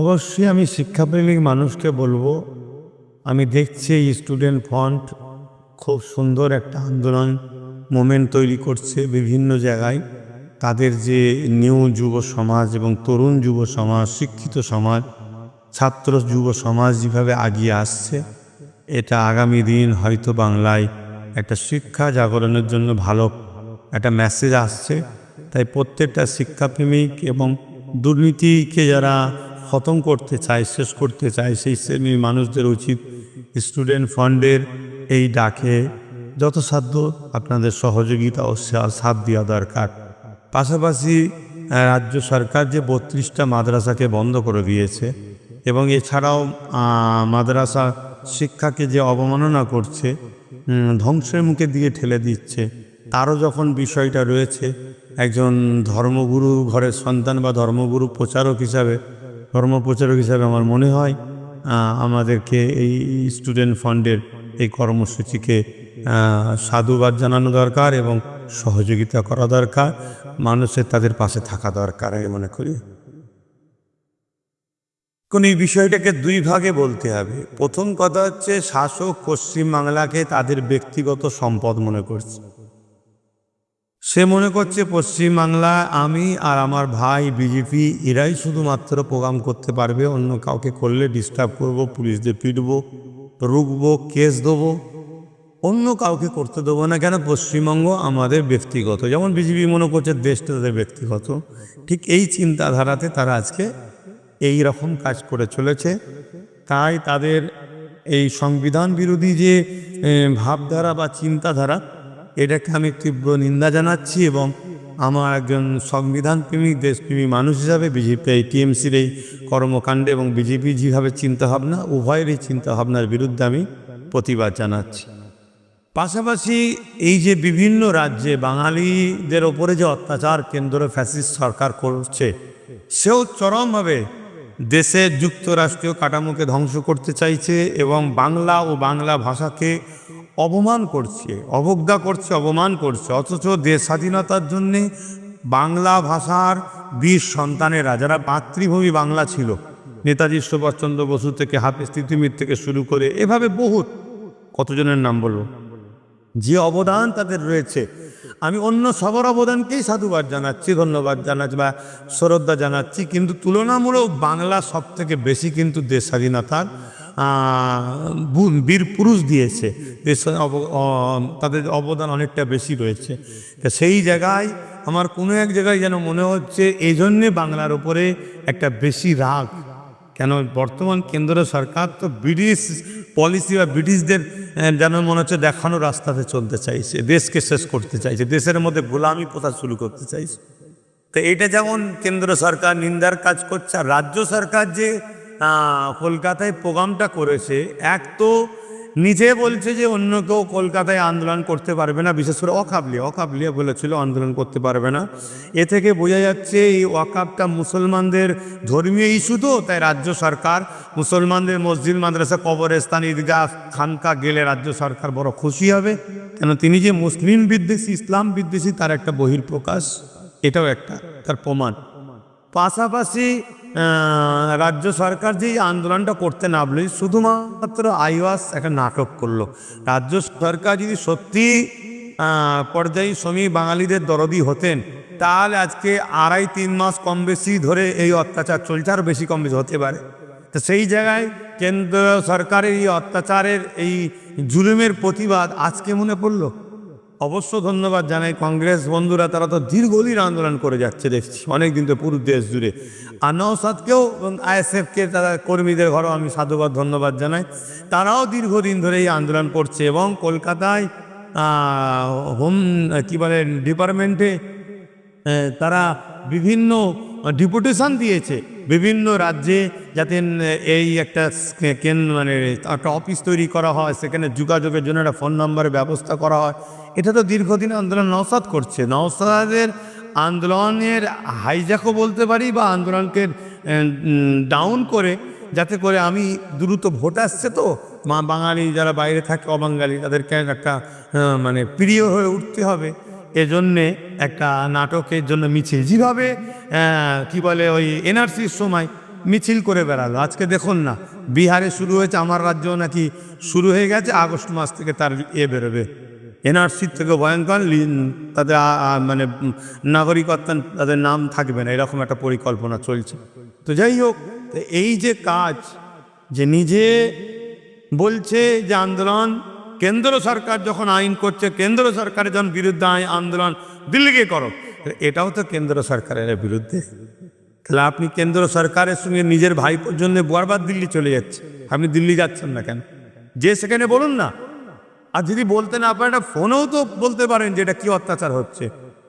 অবশ্যই আমি শিক্ষাপ্রেমিক মানুষকে বলবো, আমি দেখছি এই স্টুডেন্ট ফ্রন্ট খুব সুন্দর একটা আন্দোলন মোমেন্ট তৈরি করছে বিভিন্ন জায়গায়। তাদের যে নিউ যুব সমাজ এবং তরুণ যুব সমাজ, শিক্ষিত সমাজ, ছাত্র যুব সমাজ যেভাবে এগিয়ে আসছে, এটা আগামী দিন হয়তো বাংলায় একটা শিক্ষা জাগরণের জন্য ভালো একটা মেসেজ আসছে। তাই প্রত্যেকটা শিক্ষাপ্রেমিক এবং দুর্নীতিকে যারা খতম করতে চায়, শেষ করতে চায়, সেই শ্রেণীর মানুষদের উচিত স্টুডেন্ট ফান্ডের এই ডাকে যথাসাধ্য আপনাদের সহযোগিতা ও সাথ দেওয়া দরকার। পাশাপাশি রাজ্য সরকার যে 32টা মাদ্রাসাকে বন্ধ করে দিয়েছে এবং এছাড়াও মাদ্রাসা শিক্ষাকে যে অবমাননা করছে, ধ্বংসের মুখে দিয়ে ঠেলে দিচ্ছে, তারও যখন বিষয়টা রয়েছে, একজন ধর্মগুরু ঘরের সন্তান বা ধর্মগুরু ধর্মপ্রচারক হিসাবে আমার মনে হয় আমাদেরকে এই স্টুডেন্ট ফান্ডের এই কর্মসূচিকে সাধুবাদ জানানো দরকার এবং সহযোগিতা করা দরকার। মানুষের তাদের পাশে থাকা দরকার আমি মনে করি। কোন এই বিষয়টাকে দুই ভাগে বলতে হবে। প্রথম কথা হচ্ছে, শাসক পশ্চিমবাংলাকে তাদের ব্যক্তিগত সম্পদ মনে করছে। সে মনে করছে পশ্চিমবাংলা আমি আর আমার ভাই বিজেপি এরাই শুধুমাত্র প্রোগ্রাম করতে পারবে, অন্য কাউকে করলে ডিস্টার্ব করব, পুলিশদের পিটবো, রুখবো, কেস দেবো, অন্য কাউকে করতে দেবো না। কেন? পশ্চিমবঙ্গ আমাদের ব্যক্তিগত। যেমন বিজেপি মনে করছে দেশটা তাদের ব্যক্তিগত, ঠিক এই চিন্তাধারাতে তারা আজকে এই রকম কাজ করে চলেছে। তাই তাদের এই সংবিধান বিরোধী যে ভাবধারা বা চিন্তাধারা, এটাকে আমি তীব্র নিন্দা জানাচ্ছি এবং আমার একজন সংবিধান প্রেমিক দেশপ্রেমী মানুষ হিসাবে বিজেপি এই টিএমসির এই কর্মকাণ্ডে এবং বিজেপি যেভাবে চিন্তাভাবনা, উভয়ের এই চিন্তাভাবনার বিরুদ্ধে আমি প্রতিবাদ জানাচ্ছি। পাশাপাশি এই যে বিভিন্ন রাজ্যে বাঙালিদের ওপরে যে অত্যাচার কেন্দ্র ফ্যাসিস্ট সরকার করছে, সেও চরমভাবে দেশের যুক্তরাষ্ট্রীয় কাঠামোকে ধ্বংস করতে চাইছে এবং বাংলা ও বাংলা ভাষাকে অপমান করছে, অবজ্ঞা করছে, অপমান করছে। অথচ দেশ স্বাধীনতার জন্যে বাংলা ভাষার বীর সন্তানেরা, যারা মাতৃভূমি বাংলা ছিল, নেতাজি সুভাষচন্দ্র বসু থেকে হাফিজ তিতুমির থেকে শুরু করে এভাবে বহুত কতজনের নাম বলবো, যে অবদান তাদের রয়েছে, আমি অন্য সবার অবদানকেই সাধুবাদ জানাচ্ছি, ধন্যবাদ জানাচ্ছি বা শ্রদ্ধা জানাচ্ছি। কিন্তু তুলনামূলক বাংলা সব থেকে বেশি কিন্তু দেশ স্বাধীনতার বীর পুরুষ দিয়েছে, তাদের অবদান অনেকটা বেশি রয়েছে। তা সেই জায়গায় আমার কোনো এক জায়গায় যেন মনে হচ্ছে এই জন্যে বাংলার উপরে একটা বেশি রাগ। কেন? বর্তমান কেন্দ্র সরকার তো ব্রিটিশ পলিসি বা ব্রিটিশদের যেন মনে হচ্ছে দেখানো রাস্তাতে চলতে চাইছে, দেশকে শেষ করতে চাইছে, দেশের মধ্যে গোলামি প্রথা শুরু করতে চাইছে। তো এটা যেমন কেন্দ্র সরকার নিন্দার কাজ করছে, আর রাজ্য সরকার যে কলকাতায় প্রোগ্রামটা করেছে, এক তো নিজে বলছে যে অন্য কেউ কলকাতায় আন্দোলন করতে পারবে না, বিশেষ করে অকাবলিয়া বলেছিল আন্দোলন করতে পারবে না। এ থেকে বোঝা যাচ্ছে এই ওয়াকাবটা মুসলমানদের ধর্মীয় ইস্যু, তো তাই রাজ্য সরকার মুসলমানদের মসজিদ, মাদ্রাসা, কবরস্থান, ঈদগাহ, খানকা গেলে রাজ্য সরকার বড় খুশি হবে। কেন? তিনি যে মুসলিম বিদ্বেষী, ইসলাম বিদ্বেষী, তার একটা বহিঃপ্রকাশ, এটাও একটা তার প্রমাণ। পাশাপাশি রাজ্য সরকার যে আন্দোলনটা করতে নামলে শুধুমাত্র আইওয়াস একটা নাটক করলো। রাজ্য সরকার যদি সত্যি পর্যায়ী শ্রমিক বাঙালিদের দরদি হতেন, তাহলে আজকে 2.5-3 মাস কম বেশি ধরে এই অত্যাচার চলছে, আরও বেশি কম বেশি হতে পারে। তো সেই জায়গায় কেন্দ্র সরকারের এই অত্যাচারের, এই জুলুমের প্রতিবাদ আজকে মনে পড়লো। অবশ্য ধন্যবাদ জানাই কংগ্রেস বন্ধুরা, তারা তো দীর্ঘদিন আন্দোলন করে যাচ্ছে, দেখছি অনেক দিন তো পুরো দেশ জুড়ে। আর নওশাদকেও এবং আইএসএফকে, তারা কর্মীদের ঘরেও আমি সাধুবাদ ধন্যবাদ জানাই। তারাও দীর্ঘদিন ধরে এই আন্দোলন করছে এবং কলকাতায় ডিপার্টমেন্টে তারা বিভিন্ন ডেপুটেশন দিয়েছে বিভিন্ন রাজ্যে, যাতে এই একটা একটা অফিস তৈরি করা হয়, সেখানে যোগাযোগের জন্য একটা ফোন নম্বরের ব্যবস্থা করা হয়। এটা তো দীর্ঘদিন আন্দোলন নওশাদ করছে। নওশাদের আন্দোলনের হাইজ্যাকও বলতে পারি, বা আন্দোলনকে ডাউন করে, যাতে করে আমি দ্রুত ভোট আসছে, তো বাঙালি যারা বাইরে থাকে, অবাঙালি, তাদেরকে একটা প্রিয় হয়ে উঠতে হবে, এজন্যে একটা নাটকের জন্য মিছিল, যেভাবে ওই এনআরসির সময় মিছিল করে বেড়ালো। আজকে দেখুন না, বিহারে শুরু হয়েছে, আমার রাজ্য নাকি শুরু হয়ে গেছে, আগস্ট মাস থেকে তার বেরোবে, এনআরসির থেকে ভয়ঙ্কর তাদের মানে নাগরিকত্ব তাদের নাম থাকবে না, এরকম একটা পরিকল্পনা চলছে। তো যাই হোক, এই যে কাজ, যে নিজে বলছে যে আন্দোলন, কেন্দ্র সরকার যখন আইন করছে, কেন্দ্র সরকারের যখন বিরুদ্ধে আন্দোলন দিল্লিকে করো, এটাও তো কেন্দ্র সরকারের বিরুদ্ধে। তাহলে আপনি কেন্দ্র সরকারের সঙ্গে নিজের ভাইপোর জন্য বারবার দিল্লি চলে যাচ্ছে, আপনি দিল্লি যাচ্ছেন না কেন? যে সেখানে বলুন না। আর যদি বলতে না পারেন, ফোনেও তো বলতে পারেন যে এটা কি অত্যাচার হচ্ছে,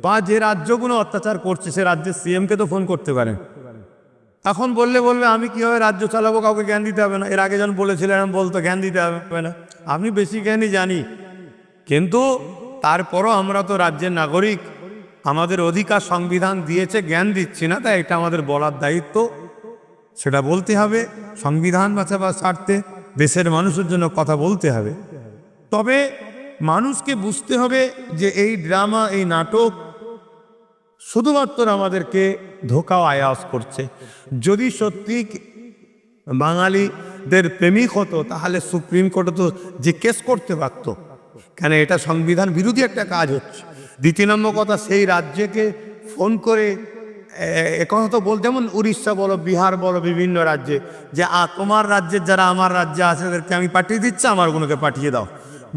বা যে রাজ্যগুলো অত্যাচার করছে সে রাজ্যের সিএমকে তো ফোন করতে পারেন। এখন বললে বলবে আমি কীভাবে রাজ্য চালাবো, কাউকে জ্ঞান দিতে হবে না। এর আগে যখন বলেছিলেন বলতো জ্ঞান দিতে হবে না। আমি বেশি জ্ঞানই জানি, কিন্তু তারপরও আমরা তো রাজ্যের নাগরিক, আমাদের অধিকার সংবিধান দিয়েছে, জ্ঞান দিচ্ছি না, তাই এটা আমাদের বলার দায়িত্ব, সেটা বলতে হবে। সংবিধান বাঁচাবার স্বার্থে দেশের মানুষের জন্য কথা বলতে হবে। তবে মানুষকে বুঝতে হবে যে এই ড্রামা, এই নাটক শুধুমাত্র আমাদেরকে ধোঁকা আয়াস করছে। যদি সত্যি বাঙালিদের প্রেমিক হতো, তাহলে সুপ্রিম কোর্টে তো যে কেস করতে পারত, কেন এটা সংবিধান বিরোধী একটা কাজ হচ্ছে। দ্বিতীয় নম্বর কথা, সেই রাজ্যকে ফোন করে একথা তো বল, যেমন উড়িষ্যা বলো, বিহার বলো, বিভিন্ন রাজ্যে, যে তোমার রাজ্যের যারা আমার রাজ্যে আছে তাদেরকে আমি পাঠিয়ে দিচ্ছি, আমারগুলোকে পাঠিয়ে দাও।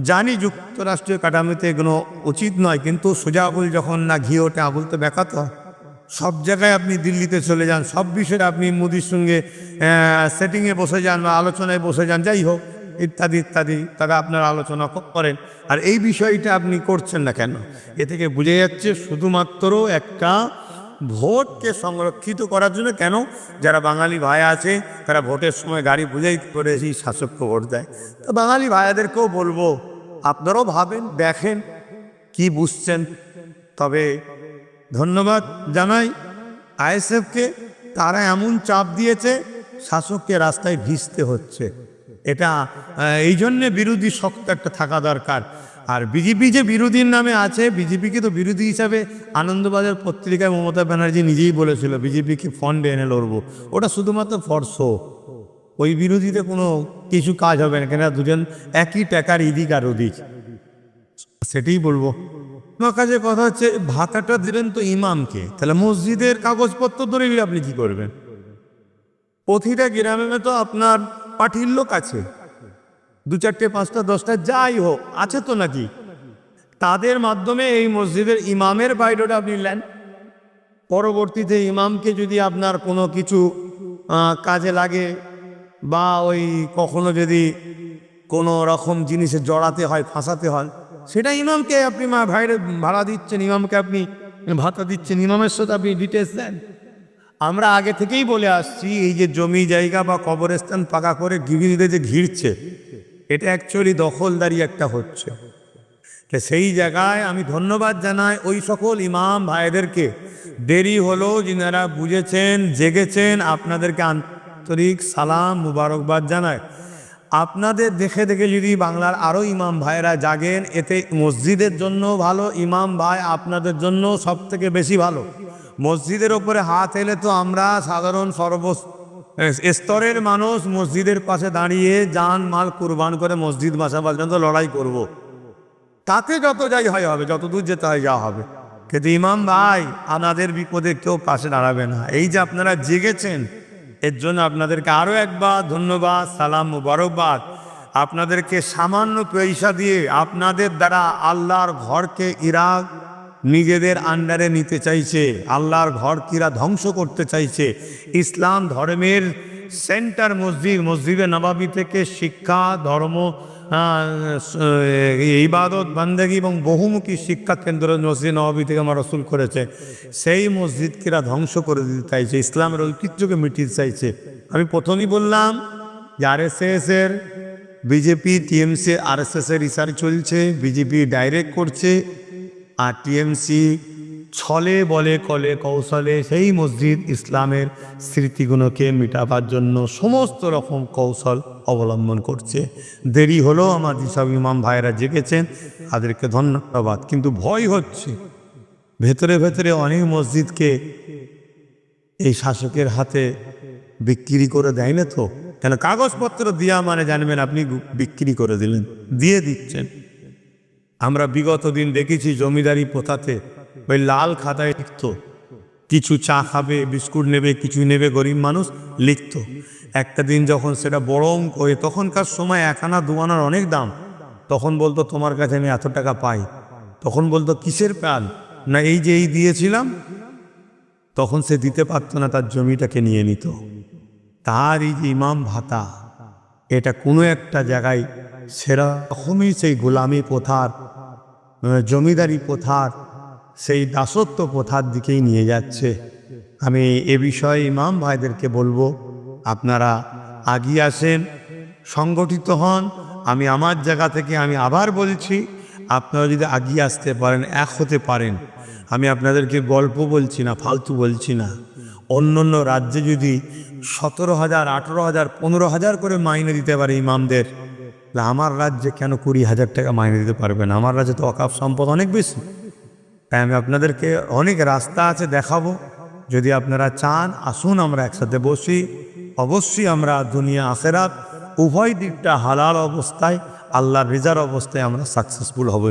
জানি যুক্তরাষ্ট্রীয় কাঠামোতে এগুলো উচিত নয়, কিন্তু সোজা আবুল যখন না ঘি ওঠে, আবুল তো বেকাত হয়। সব জায়গায় আপনি দিল্লিতে চলে যান, সব বিষয়ে আপনি মোদির সঙ্গে সেটিংয়ে বসে যান বা আলোচনায় বসে যান, যাই হোক ইত্যাদি ইত্যাদি, তারা আপনার আলোচনা করেন। আর এই বিষয়টা আপনি করছেন না কেন? এ থেকে বুঝে যাচ্ছে শুধুমাত্র একটা ভোটকে সংরক্ষিত করার জন্য। কেন? যারা বাঙালি ভাই আছে তারা ভোটের সময় গাড়ি বুঝেই করে এই শাসককে ভোট দেয়। তো বাঙালি ভাইয়াদেরকেও বলবো, আপনারাও ভাবেন, দেখেন কি বুঝছেন। তবে ধন্যবাদ জানাই আইএসএফকে, তারা এমন চাপ দিয়েছে শাসককে রাস্তায় ভিজতে হচ্ছে। এটা এই জন্যে বিরোধী শক্ত একটা থাকা দরকার। আর বিজেপি যে বিরোধীর নামে আছে, বিজেপিকে তো বিরোধী হিসাবে আনন্দবাজার পত্রিকায় মমতা ব্যানার্জি নিজেই বলেছিল বিজেপিকে ফন্ডে এনে লড়বো। ওটা শুধুমাত্র ফর শো, ওই বিরোধীতে কোনো কিছু কাজ হবে না, কেন দুজন একই টাকার ইদিক আর ওদিক। সেটাই বলবো। আমার কাছে কথা হচ্ছে, ভাতাটা দিলেন তো ইমামকে, তাহলে মসজিদের কাগজপত্র ধরে আপনি কি করবেন? প্রতিটা গ্রামে তো আপনার পার্টির লোক আছে, 2-4টে 5টা 10টা যাই হোক আছে তো নাকি? তাদের মাধ্যমে এই মসজিদের ইমামের বাইরেটা আপনি নেন। পরবর্তীতে ইমামকে যদি আপনার কোনো কিছু কাজে লাগে, বা ওই কখনো যদি কোনো রকম জিনিসে জড়াতে হয়, ফাঁসাতে হয়, সেটা ইমামকে আপনি বাইরে ভাড়া দিচ্ছেন, ইমামকে আপনি ভাতা দিচ্ছেন, ইমামের সাথে আপনি ডিটেলস দেন। আমরা আগে থেকেই বলে আসছি, এই যে জমি জায়গা বা কবরস্থান পাকা করে গিরিদের যে ঘিরছে, এটা অ্যাকচুয়ালি দখলদারি একটা হচ্ছে। সেই জায়গায় আমি ধন্যবাদ জানাই ওই সকল ইমাম ভাইদেরকে, দেরি হলো যিনারা বুঝেছেন, জেগেছেন, আপনাদেরকে আন্তরিক সালাম মুবারকবাদ জানায়। আপনাদের দেখে দেখে যদি বাংলার আরও ইমাম ভাইরা জাগেন, এতে মসজিদের জন্য ভালো, ইমাম ভাই আপনাদের জন্য সব থেকে বেশি ভালো। মসজিদের ওপরে হাত এলে তো আমরা সাধারণ স্তরের মানুষ মসজিদের পাশে দাঁড়িয়ে জান মাল কুরবান করে মসজিদ বাঁচাবার জন্য লড়াই করব। তাতে যত যাই হয় হবে, যত দূর যেতে হয় যাওয়া হবে, কিন্তু ইমাম ভাই আপনাদের বিপদে কেউ পাশে দাঁড়াবে না। এই যে আপনারা জেগেছেন, এর জন্য আপনাদেরকে আরও একবার ধন্যবাদ, সালাম মুবারকবাদ। আপনাদেরকে সামান্য পয়সা দিয়ে আপনাদের দ্বারা আল্লাহর ঘরকে ইরাক নিজেদের আন্ডারে নিতে চাইছে, আল্লাহর ঘরকে ধ্বংস করতে চাইছে। ইসলাম ধর্মের সেন্টার মসজিদ, মসজিদে নবাবী থেকে শিক্ষা, ধর্ম, ইবাদত বান্দেগী এবং বহুমুখী শিক্ষা কেন্দ্র মসজিদ নবাবী থেকে আমার রসুল করেছে, সেই মসজিদকে ধ্বংস করে দিতে চাইছে, ইসলামের ঐতিহ্যকে মিটিয়ে চাইছে। আমি প্রথমেই বললাম যে আরএসএসের, বিজেপি টিএমসি আরএসএসের ইশারা চলছে, বিজেপি ডাইরেক্ট করছে, আর টিএমসি ছলে বলে কলে কৌশলে সেই মসজিদ ইসলামের স্মৃতিগুলোকে মেটাবার জন্য সমস্ত রকম কৌশল অবলম্বন করছে। দেরি হলো, আমার যেসব ইমাম ভাইয়েরা জেগেছেন তাদেরকে ধন্যবাদ। কিন্তু ভয় হচ্ছে, ভেতরে ভেতরে অনেক মসজিদকে এই শাসকের হাতে বিক্রি করে দেয় না তো, কেন কাগজপত্র দেওয়া মানে জানবেন আপনি বিক্রি করে দিলেন, দিয়ে দিচ্ছেন। আমরা বিগত দিন দেখেছি জমিদারি প্রথাতে ওই লাল খাতায় লিখত, কিছু চা খাবে, বিস্কুট নেবে, কিছু নেবে, গরিব মানুষ লিখত। একটা দিন যখন সেটা বড় অঙ্ক হয়ে, তখনকার সময় 1 আনা 2 আনার অনেক দাম, তখন বলতো তোমার কাছে আমি এত টাকা পাই। তখন বলতো কিসের প্যান, না এই যে এই দিয়েছিলাম। তখন সে দিতে পারতো না, তার জমিটাকে নিয়ে নিত। তার এই যে ইমাম ভাতা, এটা কোনো একটা জায়গায় সেরকমই সেই গোলামি প্রথার, জমিদারি প্রথার, সেই দাসত্ব প্রথার দিকেই নিয়ে যাচ্ছে। আমি এ বিষয়ে ইমাম ভাইদেরকে বলবো, আপনারা আগিয়ে আসেন, সংগঠিত হন। আমি আমার জায়গা থেকে আমি আবার বলছি, আপনারা যদি আগিয়ে আসতে পারেন, এক হতে পারেন, আমি আপনাদেরকে গল্প বলছি না, ফালতু বলছি না। অন্য অন্য রাজ্যে যদি 17,000, 18,000, 15,000 করে মাইনে দিতে পারে ইমামদের, আমার রাজ্যে কেন 20,000 টাকা মাইনে দিতে পারবে না? আমার রাজ্যে তো ওয়াকফ সম্পদ অনেক বেশি। তাই আমি আপনাদেরকে অনেক রাস্তা আছে দেখাবো, যদি আপনারা চান আসুন আমরা একসাথে বসি। অবশ্যই আমরা দুনিয়া আখেরাত উভয় দিকটা হালাল অবস্থায়, আল্লাহর রিজার অবস্থায় আমরা সাকসেসফুল হব।